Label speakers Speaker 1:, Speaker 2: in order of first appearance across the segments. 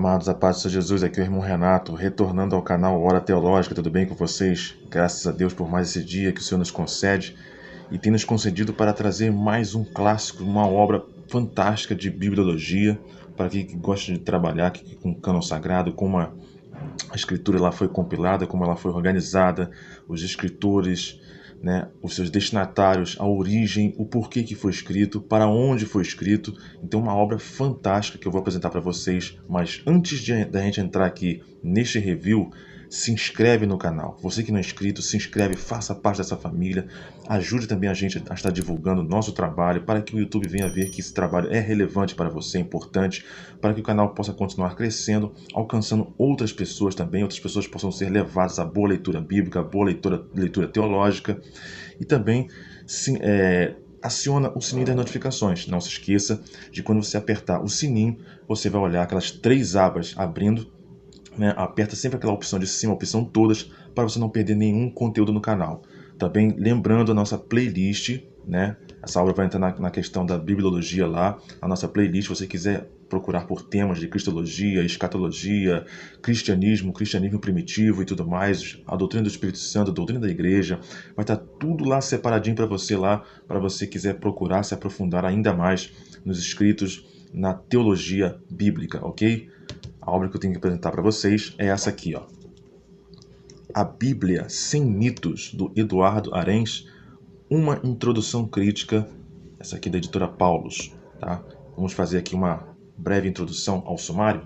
Speaker 1: Amados, a paz do Senhor Jesus, aqui é o irmão Renato, retornando ao canal Hora Teológica, tudo bem com vocês? Graças a Deus por mais esse dia que o Senhor nos concede e tem nos concedido para trazer mais um clássico, uma obra fantástica de bibliologia, para quem que gosta de trabalhar com o cânon sagrado, como a escritura lá foi compilada, como ela foi organizada, os escritores, né, os seus destinatários, a origem, o porquê que foi escrito, para onde foi escrito. Então, uma obra fantástica que eu vou apresentar para vocês. Mas antes da gente entrar aqui neste review, se inscreve no canal. Você que não é inscrito, se inscreve, faça parte dessa família. Ajude também a gente a estar divulgando o nosso trabalho, para que o YouTube venha ver que esse trabalho é relevante para você, é importante, para que o canal possa continuar crescendo, alcançando outras pessoas também, outras pessoas possam ser levadas à boa leitura bíblica, à boa leitura teológica. E também aciona o sininho das notificações. Não se esqueça de quando você apertar o sininho, você vai olhar aquelas 3 abas abrindo, né? Aperta sempre aquela opção de cima, a opção todas, para você não perder nenhum conteúdo no canal. Também lembrando a nossa playlist, né? Essa obra vai entrar na questão da bibliologia lá, a nossa playlist, se você quiser procurar por temas de cristologia, escatologia, cristianismo primitivo e tudo mais, a doutrina do Espírito Santo, a doutrina da igreja, vai estar tudo lá separadinho para você lá, para você quiser procurar se aprofundar ainda mais nos escritos na teologia bíblica, ok? A obra que eu tenho que apresentar para vocês é essa aqui, ó. A Bíblia Sem Mitos, do Eduardo Arens, uma introdução crítica, essa aqui da editora Paulus, tá? Vamos fazer aqui uma breve introdução ao sumário.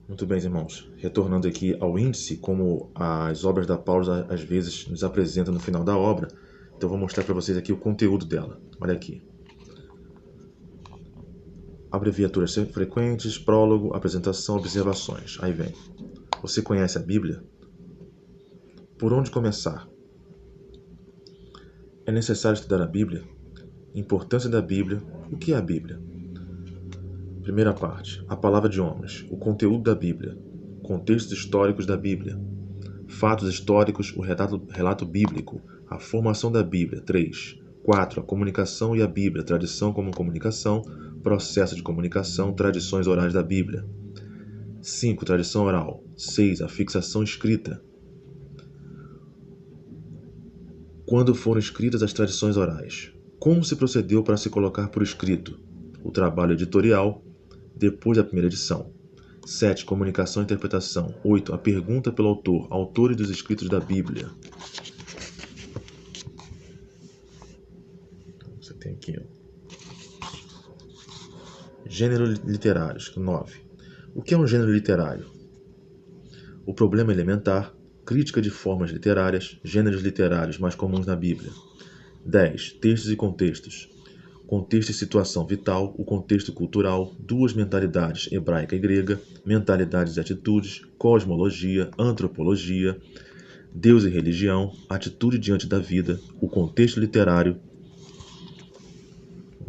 Speaker 1: Muito bem, irmãos. Retornando aqui ao índice, como as obras da Paulus às vezes nos apresentam no final da obra, então eu vou mostrar para vocês aqui o conteúdo dela. Olha aqui. Abreviaturas frequentes, prólogo, apresentação, observações. Aí vem. Você conhece a Bíblia? Por onde começar? É necessário estudar a Bíblia? Importância da Bíblia. O que é a Bíblia? Primeira parte. A palavra de homens. O conteúdo da Bíblia. Contextos históricos da Bíblia. Fatos históricos. O relato bíblico. A formação da Bíblia. 3. 4. A comunicação e a Bíblia. Tradição como comunicação. Processo de comunicação. Tradições orais da Bíblia. 5. Tradição oral. 6. A fixação escrita. Quando foram escritas as tradições orais? Como se procedeu para se colocar por escrito? O trabalho editorial, depois da primeira edição. 7. Comunicação e interpretação. 8. A pergunta pelo autor, autores dos escritos da Bíblia. Você tem aqui, ó. Gêneros literários. 9. O que é um gênero literário? O problema elementar, crítica de formas literárias, gêneros literários mais comuns na Bíblia. 10. Textos e contextos. Contexto e situação vital, o contexto cultural, duas mentalidades, hebraica e grega, mentalidades e atitudes, cosmologia, antropologia, Deus e religião, atitude diante da vida, o contexto literário.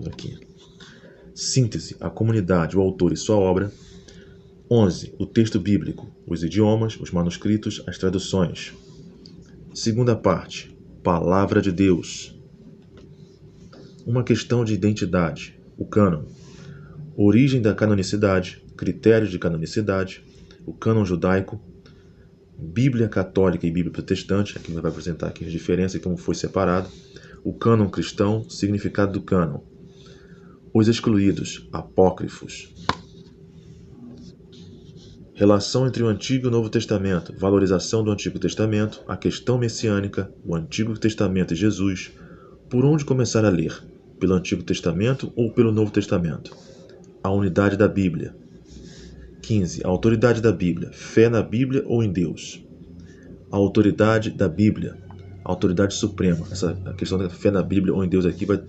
Speaker 1: Aqui. Síntese, a comunidade, o autor e sua obra. 11. O texto bíblico, os idiomas, os manuscritos, as traduções. Segunda parte, Palavra de Deus. Uma questão de identidade, o cânon. Origem da canonicidade, critérios de canonicidade, o cânon judaico, Bíblia católica e Bíblia protestante, aqui vai apresentar aqui a diferença e como foi separado, o cânon cristão, significado do cânon. Os excluídos, apócrifos. Relação entre o Antigo e o Novo Testamento, valorização do Antigo Testamento, a questão messiânica, o Antigo Testamento e Jesus. Por onde começar a ler? Pelo Antigo Testamento ou pelo Novo Testamento? A unidade da Bíblia. 15. A autoridade da Bíblia, fé na Bíblia ou em Deus? A autoridade da Bíblia, a autoridade suprema. A questão da fé na Bíblia ou em Deus aqui vai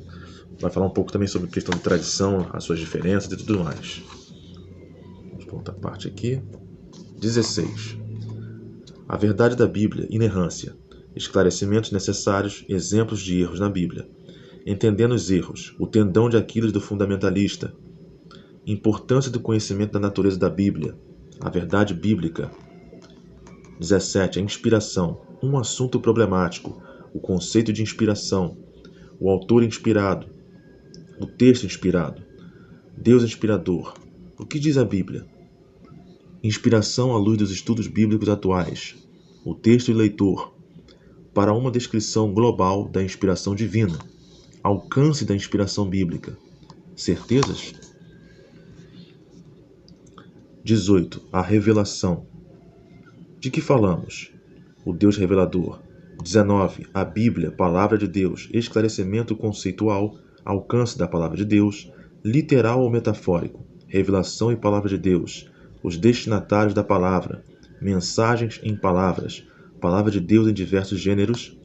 Speaker 1: falar um pouco também sobre a questão de tradição, as suas diferenças e tudo mais. Vamos para outra parte aqui. 16. A verdade da Bíblia, inerrância. Esclarecimentos necessários, exemplos de erros na Bíblia. Entendendo os erros, o tendão de Aquiles do fundamentalista. Importância do conhecimento da natureza da Bíblia. A verdade bíblica. 17. A inspiração. Um assunto problemático. O conceito de inspiração. O autor inspirado. O texto inspirado. Deus inspirador. O que diz a Bíblia? Inspiração à luz dos estudos bíblicos atuais. O texto e leitor. Para uma descrição global da inspiração divina. Alcance da inspiração bíblica. Certezas? 18. A revelação. De que falamos? O Deus revelador. 19. A Bíblia, Palavra de Deus, esclarecimento conceitual, alcance da Palavra de Deus, literal ou metafórico, revelação e Palavra de Deus, os destinatários da Palavra, mensagens em palavras, Palavra de Deus em diversos gêneros,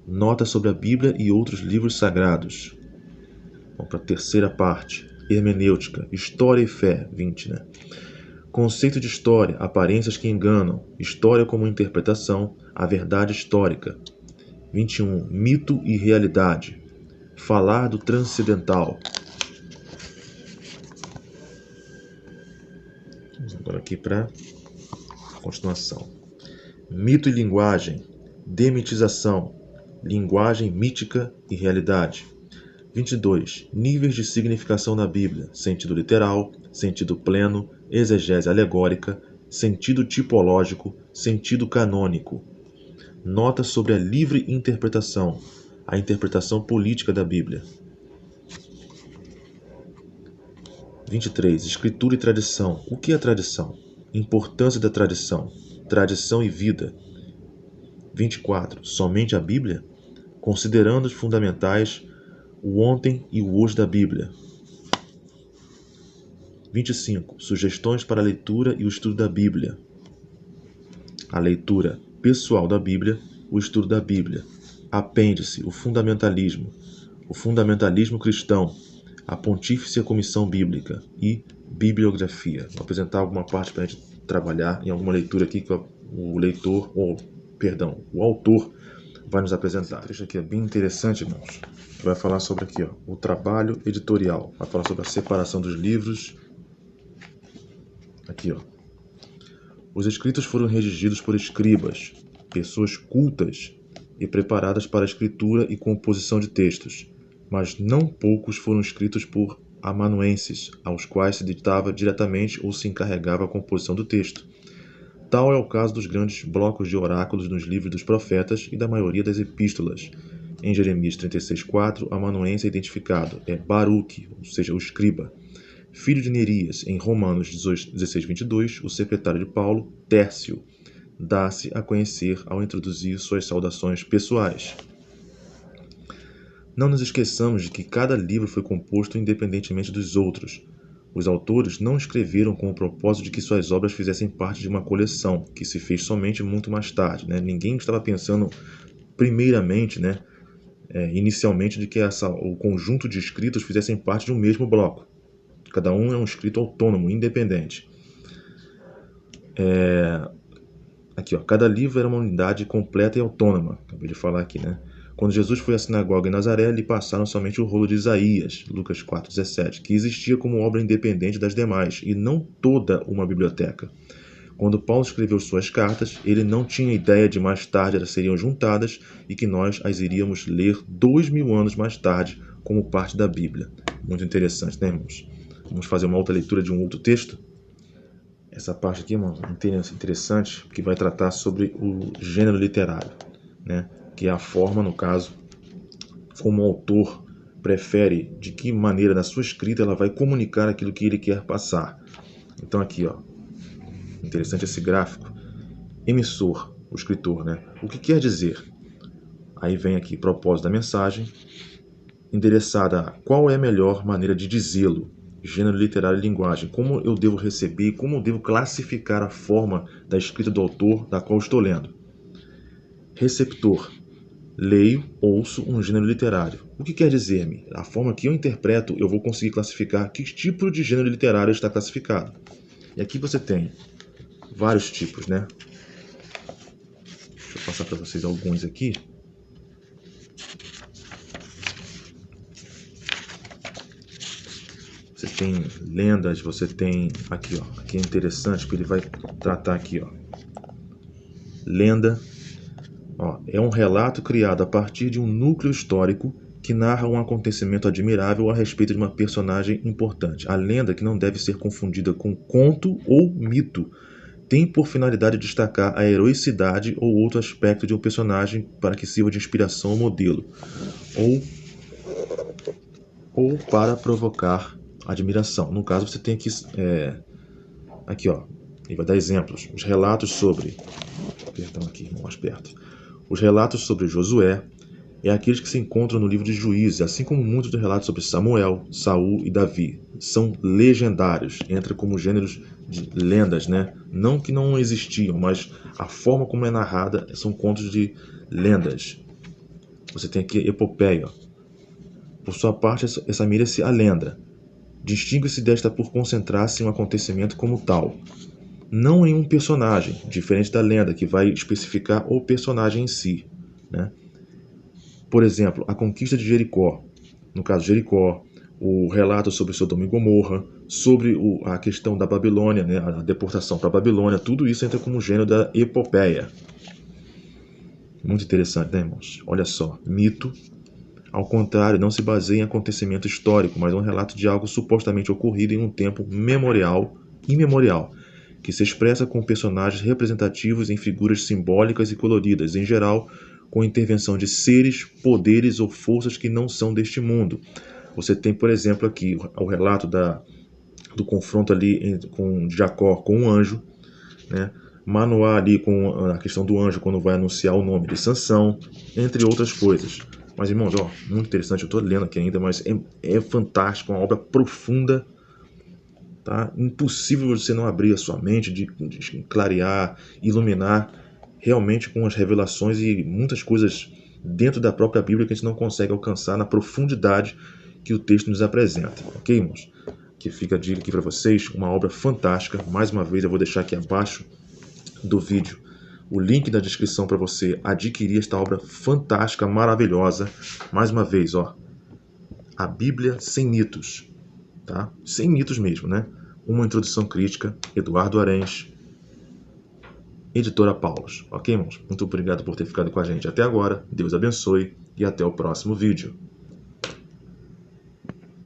Speaker 1: nota sobre a Bíblia e outros livros sagrados. Vamos para a terceira parte, hermenêutica, história e fé, 20, né? Conceito de história, aparências que enganam, história como interpretação, a verdade histórica. 21. Mito e realidade, falar do transcendental. Vamos agora aqui para a continuação. Mito e linguagem, demitização, linguagem mítica e realidade. 22. Níveis de significação na Bíblia, sentido literal, sentido pleno, exegese alegórica, sentido tipológico, sentido canônico. Nota sobre a livre interpretação, a interpretação política da Bíblia. 23. Escritura e tradição. O que é tradição? Importância da tradição, tradição e vida. 24. Somente a Bíblia? Considerando os fundamentais, o ontem e o hoje da Bíblia. 25. Sugestões para a leitura e o estudo da Bíblia. A leitura pessoal da Bíblia, o estudo da Bíblia. Apêndice, o fundamentalismo cristão, a Pontífice Comissão Bíblica e bibliografia. Vou apresentar alguma parte para a gente trabalhar em alguma leitura aqui que o autor vai nos apresentar. Esse trecho aqui é bem interessante, irmãos. Vai falar sobre aqui, o trabalho editorial. Vai falar sobre a separação dos livros. Aqui, Os escritos foram redigidos por escribas, pessoas cultas e preparadas para a escritura e composição de textos, mas não poucos foram escritos por amanuenses, aos quais se ditava diretamente ou se encarregava a composição do texto. Tal é o caso dos grandes blocos de oráculos nos livros dos profetas e da maioria das epístolas. Em Jeremias 36,4, amanuense é identificado, é Baruque, ou seja, o escriba. Filho de Nerias, em Romanos 16:22, o secretário de Paulo, Tércio, dá-se a conhecer ao introduzir suas saudações pessoais. Não nos esqueçamos de que cada livro foi composto independentemente dos outros. Os autores não escreveram com o propósito de que suas obras fizessem parte de uma coleção, que se fez somente muito mais tarde, né? Ninguém estava pensando primeiramente, inicialmente, de que o conjunto de escritos fizessem parte de um mesmo bloco. Cada um é um escrito autônomo, independente. Aqui, cada livro era uma unidade completa e autônoma. Acabei de falar aqui, né? Quando Jesus foi à sinagoga em Nazaré, lhe passaram somente o rolo de Isaías, Lucas 4,17, que existia como obra independente das demais, e não toda uma biblioteca. Quando Paulo escreveu suas cartas, ele não tinha ideia de mais tarde elas seriam juntadas e que nós as iríamos ler 2000 anos mais tarde como parte da Bíblia. Muito interessante, né, irmãos? Vamos fazer uma outra leitura de um outro texto. Essa parte aqui, irmão, interessante, que vai tratar sobre o gênero literário, né? Que é a forma, no caso, como o autor prefere, de que maneira, na sua escrita, ela vai comunicar aquilo que ele quer passar. Então aqui, interessante esse gráfico. Emissor, o escritor, né? O que quer dizer? Aí vem aqui, propósito da mensagem, endereçada a qual é a melhor maneira de dizê-lo. Gênero literário e linguagem. Como eu devo receber, como eu devo classificar a forma da escrita do autor da qual estou lendo. Receptor. Leio, ouço um gênero literário. O que quer dizer-me? A forma que eu interpreto, eu vou conseguir classificar que tipo de gênero literário está classificado. E aqui você tem vários tipos, né? Deixa eu passar para vocês alguns aqui. Você tem lendas, você tem aqui, aqui é interessante que ele vai tratar aqui, Lenda, é um relato criado a partir de um núcleo histórico que narra um acontecimento admirável a respeito de uma personagem importante. A lenda, que não deve ser confundida com conto ou mito, tem por finalidade destacar a heroicidade ou outro aspecto de um personagem para que sirva de inspiração ou modelo, ou para provocar admiração. No caso, você tem aqui, ó, ele vai dar exemplos. Os relatos sobre, mais perto. Os relatos sobre Josué aqueles que se encontram no livro de Juízes, assim como muitos dos relatos sobre Samuel, Saul e Davi. São legendários, entra como gêneros de lendas, né? Não que não existiam, mas a forma como é narrada são contos de lendas. Você tem aqui epopeia. Por sua parte, essa mira-se a lenda. Distingue-se desta por concentrar-se em um acontecimento como tal, não em um personagem, diferente da lenda, que vai especificar o personagem em si, né? Por exemplo, a conquista de Jericó, no caso Jericó, o relato sobre Sodoma e Gomorra, sobre a questão da Babilônia, né, a deportação para a Babilônia, tudo isso entra como gênero da epopeia. Muito interessante, né, irmãos? Olha só, mito, ao contrário, não se baseia em acontecimento histórico, mas é um relato de algo supostamente ocorrido em um tempo imemorial, que se expressa com personagens representativos em figuras simbólicas e coloridas, em geral, com a intervenção de seres, poderes ou forças que não são deste mundo. Você tem, por exemplo, aqui o relato do confronto ali com Jacó com um anjo, né? Manoá ali com a questão do anjo quando vai anunciar o nome de Sansão, entre outras coisas. Mas, irmãos, ó, muito interessante, eu estou lendo aqui ainda, mas é fantástico, uma obra profunda, tá? Impossível você não abrir a sua mente, de clarear, iluminar, realmente com as revelações e muitas coisas dentro da própria Bíblia que a gente não consegue alcançar na profundidade que o texto nos apresenta. Ok, irmãos? Que fica a dica aqui para vocês, uma obra fantástica. Mais uma vez, eu vou deixar aqui abaixo do vídeo o link da descrição para você adquirir esta obra fantástica, maravilhosa. Mais uma vez, ó, a Bíblia sem mitos, tá? Sem mitos mesmo, né? Uma introdução crítica, Eduardo Arens, Editora Paulus. Ok, irmãos? Muito obrigado por ter ficado com a gente até agora. Deus abençoe e até o próximo vídeo.